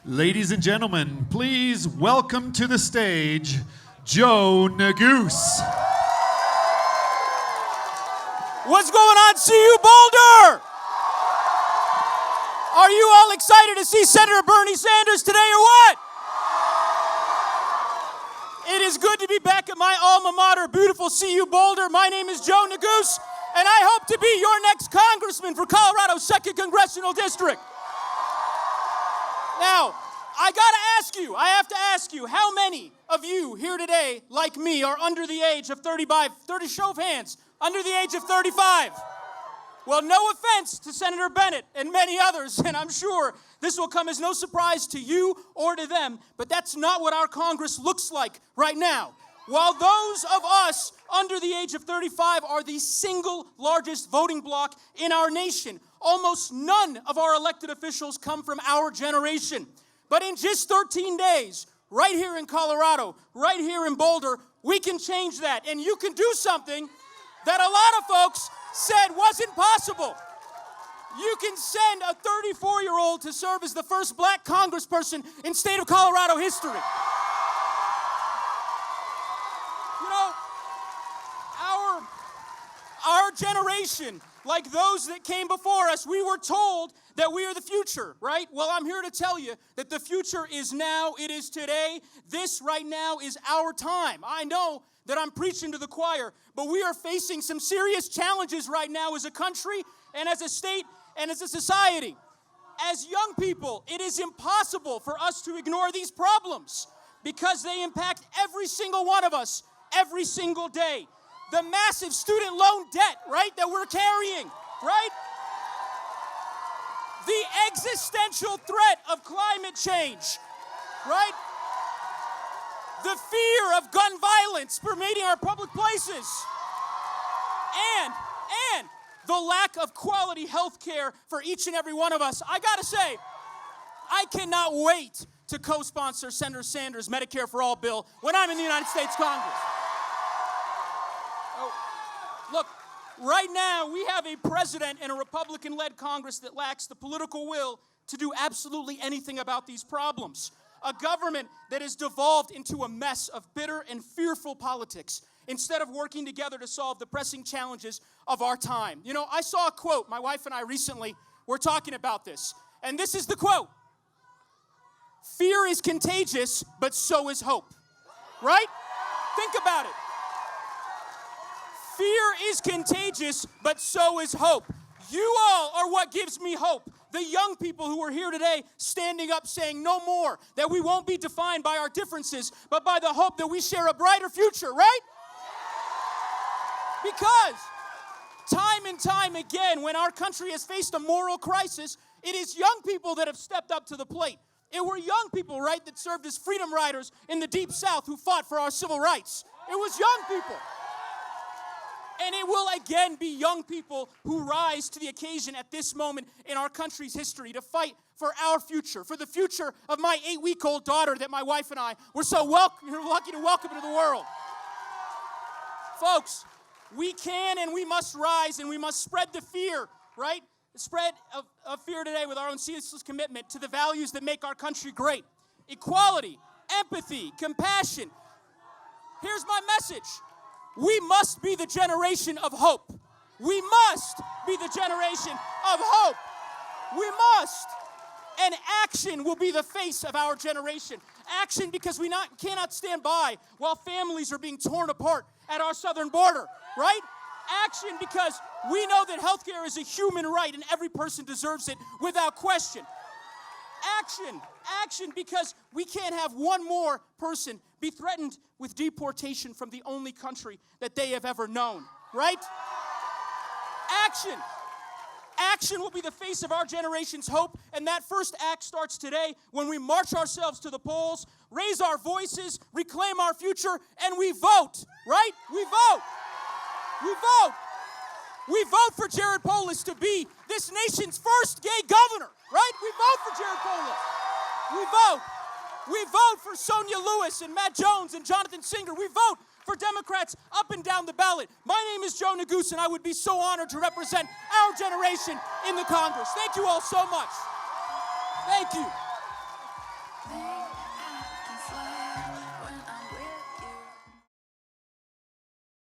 Ladies and gentlemen, please welcome to the stage, Joe Neguse. What's going on, CU Boulder? Are you all excited to see Senator Bernie Sanders today or what? It is good to be back at my alma mater, beautiful CU Boulder. My name is Joe Neguse, and I hope to be your next congressman for Colorado's 2nd Congressional District. Now, I have to ask you, how many of you here today, like me, are under the age of 35? 30 show of hands, under the age of 35. Well, no offense to Senator Bennett and many others, and I'm sure this will come as no surprise to you or to them, but that's not what our Congress looks like right now. While those of us under the age of 35 are the single largest voting bloc in our nation, almost none of our elected officials come from our generation. But in just 13 days, right here in Colorado, right here in Boulder, we can change that. And you can do something that a lot of folks said wasn't possible. You can send a 34-year-old to serve as the first black congressperson in state of Colorado history. You know, our generation, like those that came before us, we were told that we are the future, right? Well, I'm here to tell you that the future is now, it is today. This right now is our time. I know that I'm preaching to the choir, but we are facing some serious challenges right now as a country and as a state and as a society. As young people, it is impossible for us to ignore these problems because they impact every single one of us every single day. The massive student loan debt, right, that we're carrying, right? The existential threat of climate change, right? The fear of gun violence permeating our public places. And the lack of quality health care for each and every one of us. I gotta say, I cannot wait to co-sponsor Senator Sanders' Medicare for All bill when I'm in the United States Congress. Look, right now we have a president and a Republican-led Congress that lacks the political will to do absolutely anything about these problems. A government that has devolved into a mess of bitter and fearful politics instead of working together to solve the pressing challenges of our time. You know, I saw a quote, my wife and I recently were talking about this, and this is the quote: "Fear is contagious, but so is hope." Right? Think about it. Fear is contagious, but so is hope. You all are what gives me hope. The young people who are here today standing up saying no more, that we won't be defined by our differences, but by the hope that we share a brighter future, right? Because time and time again, when our country has faced a moral crisis, it is young people that have stepped up to the plate. It were young people, right, that served as freedom riders in the Deep South who fought for our civil rights. It was young people. And it will again be young people who rise to the occasion at this moment in our country's history to fight for our future, for the future of my 8-week-old daughter that my wife and I were so lucky to welcome into the world. Folks, we can and we must rise and we must spread the fear, right? The spread of fear today with our own ceaseless commitment to the values that make our country great. Equality, empathy, compassion. Here's my message. We must be the generation of hope. We must be the generation of hope. We must. And action will be the face of our generation. Action because we cannot stand by while families are being torn apart at our southern border, right? Action because we know that healthcare is a human right and every person deserves it without question. Action because we can't have one more person be threatened with deportation from the only country that they have ever known, right? Action will be the face of our generation's hope, and that first act starts today when we march ourselves to the polls, raise our voices, reclaim our future, and we vote, right? We vote. We vote. We vote for Jared Polis to be this nation's first gay governor, right? We vote for Jared Polis. We vote. We vote for Sonia Lewis and Matt Jones and Jonathan Singer. We vote for Democrats up and down the ballot. My name is Joe Neguse, and I would be so honored to represent our generation in the Congress. Thank you all so much. Thank you. think I can fly.